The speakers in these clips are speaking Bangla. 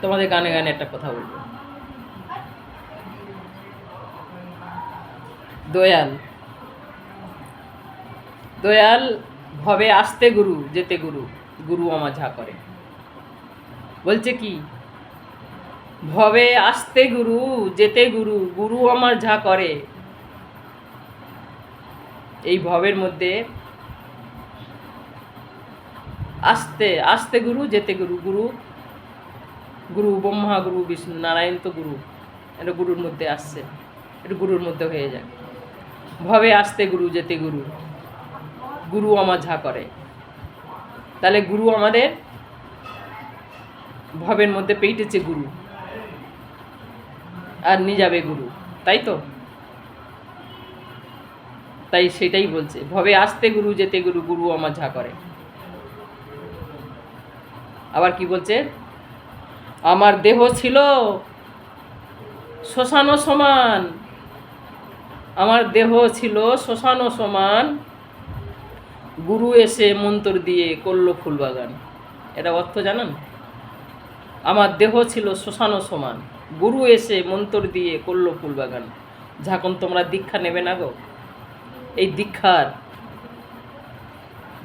তোমাদের গানে গানে একটা কথা বলবো। দয়াল দয়াল ভবে আসতে গুরু যেতে গুরু, গুরু আমার ঝা করে। বলছে কি, ভবে আসতে গুরু যেতে গুরু, গুরু আমার ঝা করে। এই ভবের মধ্যে আসতে আসতে গুরু যেতে গুরু, গুরু গুরু ব্রহ্মা, গুরু বিষ্ণু, নারায়ণ তো গুরু। এটা গুরুর মধ্যে আসছে, এটা গুরুর মধ্যে হয়ে যায়। ভবে আসতে গুরু যেতে গুরু, গুরু আমার ঝা করে। তাহলে গুরু আমাদের ভবের মধ্যে পেইটেছে গুরু, আর নিয়ে যাবে গুরু, তাই তো? তাই সেটাই বলছে, ভবে আসতে গুরু যেতে গুরু, গুরু আমার ঝা করে। আবার কি বলছে, আমার দেহ ছিল শ্মশান সমান, আমার দেহ ছিল শ্মশান সমান, গুরু এসে মন্তর দিয়ে করলো ফুলবাগান। এটা অর্থ জানেন? আমার দেহ ছিল শ্মশান সমান, গুরু এসে মন্তর দিয়ে করলো ফুলবাগান। যখন তোমরা দীক্ষা নেবে না গো, এই দীক্ষার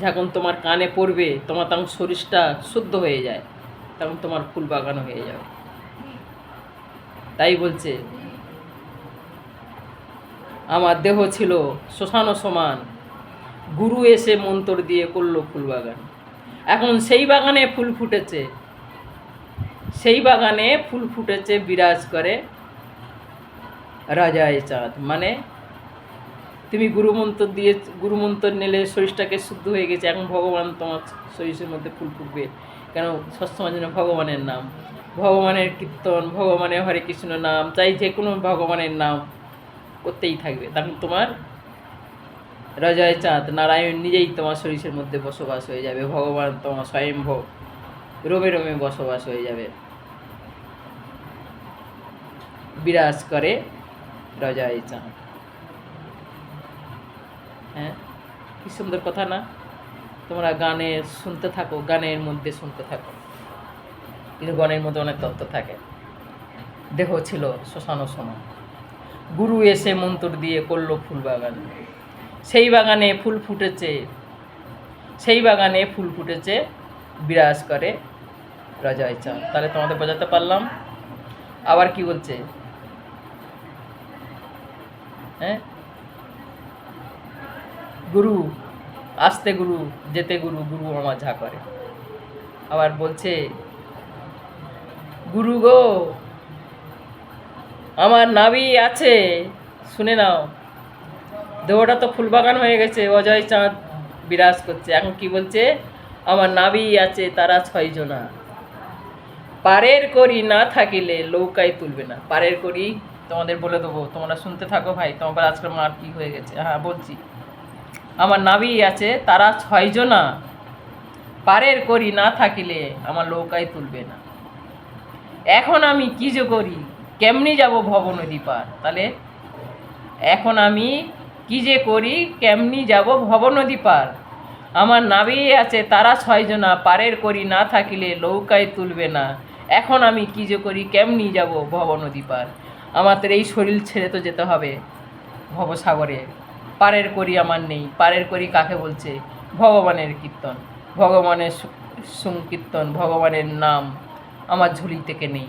যখন তোমার কানে পড়বে, তোমার তখন শরীরটা শুদ্ধ হয়ে যায়, তখন তোমার ফুল বাগান হয়ে যাবে। তাই বলছে, আমার দেহ ছিল শ্মশান সমান, গুরু এসে মন্তর দিয়ে করলো ফুল বাগান। এখন সেই বাগানে ফুল ফুটেছে, সেই বাগানে ফুল ফুটেছে, বিরাজ করে রাজায় চাঁদ। মানে তুমি গুরুমন্ত্র দিয়ে, গুরুমন্ত্র নিলে শরীরটাকে শুদ্ধ হয়ে গেছে, এখন ভগবান তোমার শরীরের মধ্যে ফুল ফুটবে। কেন? সবসময় যেন ভগবানের নাম, ভগবানের কীর্তন, ভগবানের হরে কৃষ্ণ নাম, চাই যে কোনো ভগবানের নাম করতেই থাকবে। তখন তোমার রাজায় চাঁদ নারায়ণ নিজেই তোমার শরীরের মধ্যে বসবাস হয়ে যাবে, ভগবান তোমার স্বয়ম্ভব রোমে রোমে বসবাস হয়ে যাবে, বিরাজ করে রাজায় চাঁদ। হ্যাঁ, কি সুন্দর কথা না? তোমরা গানে শুনতে থাকো, গানের মধ্যে শুনতে থাকো, কিন্তু গানের মধ্যে অনেক তত্ত্ব থাকে। দেহ ছিল শ্মশান সমান, গুরু এসে মন্তর দিয়ে করলো ফুল বাগান। সেই বাগানে ফুল ফুটেছে, সেই বাগানে ফুল ফুটেছে, বিরাজ করে রাজায় চাঁদ। তাহলে তোমাদের বোঝাতে পারলাম। আবার কি বলছে, হ্যাঁ, গুরু আসতে গুরু যেতে গুরু, গুরু আমার ঝা করে। আবার বলছে, গুরু গো আমার নাভি আছে, শুনে নাও, দেহটা তো ফুলবাগান হয়ে গেছে, অজয় চাঁদ বিরাজ করছে। এখন কি বলছে, আমার নাভি আছে তারা 6 জনা, পারের করি না থাকিলে নৌকায় তুলবে না। পারের করি তোমাদের বলে দেবো, তোমরা শুনতে থাকো ভাই, তোমার আজকে মার কি হয়ে গেছে। হ্যাঁ বলছি, আমার নাভি আছে তারা 6 জনা, পারের করি না থাকিলে আমার নৌকায় তুলবে না। এখন আমি কি যে করি, কেমনি যাব ভব নদী পার। তাহলে এখন আমি কি যে করি, কেমনি যাব ভব নদী পার। আমার নাভি আছে তারা 6 জনা, পারের করি না থাকিলে নৌকায় তুলবে না। এখন আমি কি যে করি, কেমনি যাব ভব নদী পার। আমাদের এই শরীর ছেড়ে তো যেতে হবে ভবসাগরে। পারের করি আমার নেই। পারের করি কাকে বলছে? ভগবানের কীর্তন, ভগবানের সংকীর্তন, ভগবানের নাম আমার ঝুলি থেকে নেই।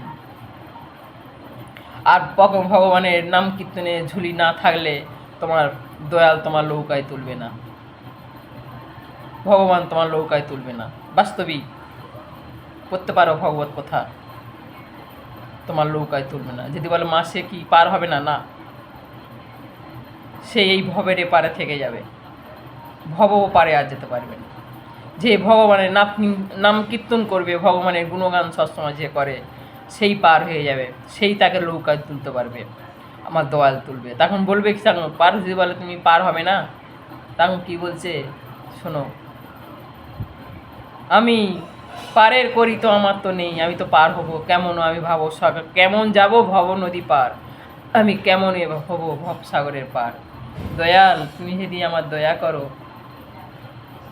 আর ভগবানের নাম কীর্তনে ঝুলি না থাকলে তোমার দয়াল তোমার নৌকায় তুলবে না, ভগবান তোমার নৌকায় তুলবে না। বাস্তবিক করতে পারো ভগবত কথা, তোমার নৌকায় তুলবে না। যদি বলে মাসে কি পার হবে না, না, সে এই ভবের এপারে থেকে যাবে, ভব পারে আর যেতে পারবে না। যে ভগবানের নাম কীর্তন করবে, ভগবানের গুণগান সবসময় যে করে, সেই পার হয়ে যাবে, সেই তাকে নৌকায় তুলতে পারবে, আমার দয়াল তুলবে। তখন বলবে কি, তখন পার যদি বলে তুমি পার হবে না, তখন কি বলছে শোনো, আমি পারের করি তো আমার তো নেই, আমি তো পার হব কেমন, আমি ভাবো সাগর কেমন যাব ভব নদী পার, আমি কেমন হব ভবসাগরের পার। দয়াল তুমি যদি আমার দয়া করো,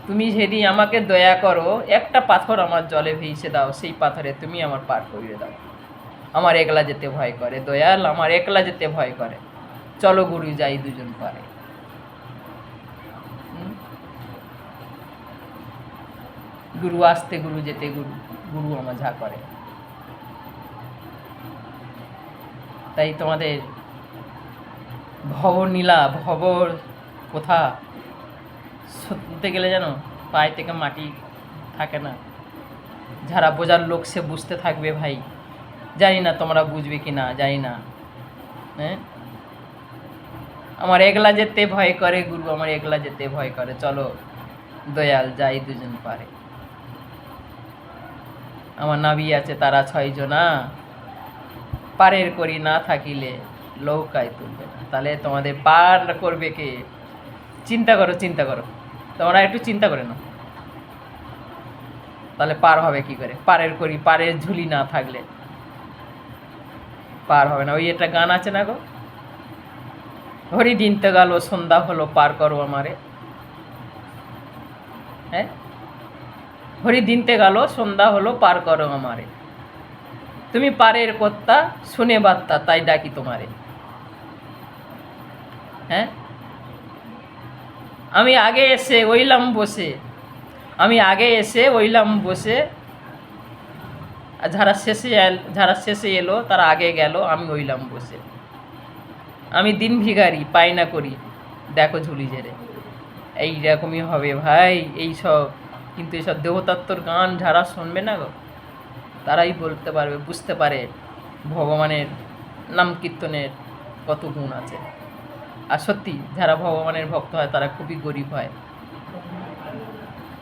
তুমি যদি আমাকে দয়া করো, একটা পাথর আমার জলে ভেসে দাও, সেই পাথরে তুমি আমার পার করিয়ে দাও। আমার একলা যেতে ভয় করে দয়াল, আমার একলা যেতে ভয় করে। চলো গুরু যাই দুজন পারে। হুম? গুরু আসতে গুরু যেতে গুরু, গুরু আমার যা করে। তাই তোমাদের ভবনীলা ভবর কথা শুনতে গেলে যেন পায়ে থেকে মাটি থাকে না। যারা বোঝার লোক সে বুঝতে থাকবে ভাই। জানি না তোমরা বুঝবে কি না, জানি না। হ্যাঁ, আমার একলা যেতে ভয় করে গুরু, আমার একলা যেতে ভয় করে। চলো দয়াল যাই দুজন পারে। আমার নাভি আছে তারা 6 জনা, পারের করি না থাকিলে নৌকায় তুলবে না। তাহলে তোমাদের পার করবে কে? চিন্তা করো, চিন্তা করো, তোমরা একটু চিন্তা করে নাও। তাহলে পার হবে কি করে? পারের করি, পারের ঝুলি না থাকলে পার হবে না। ওই একটা গান আছে না গো, হরি দিন তো গেল সন্ধ্যা হলো পার করো আমারে। হ্যাঁ, হরি দিনতে গেল সন্ধ্যা হলো পার করো আমারে। তুমি পারের কর্তা শুনে বার্তা তাই ডাকি তোমারে। হ্যাঁ, আমি আগে এসে ওইলাম বসে, আমি আগে এসে ওইলাম বসে, আর যারা শেষে এলো তারা আগে গেল, আমি ওইলাম বসে। আমি দিন ভিখারি পাই না করি দেখো ঝুলি জেরে। এইরকমই হবে ভাই এইসব। কিন্তু এইসব দেবতাত্ত্বর গান যারা শুনবে না গো, তারাই বলতে পারবে, বুঝতে পারে ভগবানের নাম কীর্তনের কত গুণ আছে। আর সত্যি যারা ভগবানের ভক্ত হয় তারা খুবই গরিব হয়,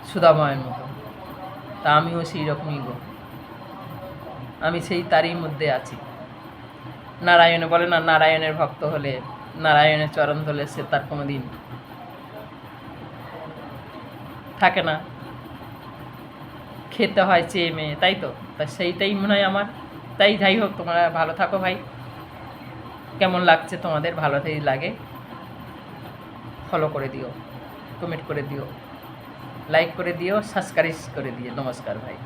সুদাময়ের মতো। তা আমিও সেই রকমই গো, আমি সেই তারই মধ্যে আছি। নারায়ণে বলে না, নারায়ণের ভক্ত হলে, নারায়ণের চরণ ধরলে সে তার কোনো দিন থাকে না, খেতে হয় চেয়ে মেয়ে, তাই তো। তা সেইটাই মনে হয় আমার। তাই যাই হোক, তোমরা ভালো থাকো ভাই। কেমন লাগছে তোমাদের? ভালো যদি লাগে ফলো করে দিও, কমেন্ট করে দিও, লাইক করে দিও, সাবস্ক্রাইব করে দিও। নমস্কার ভাই।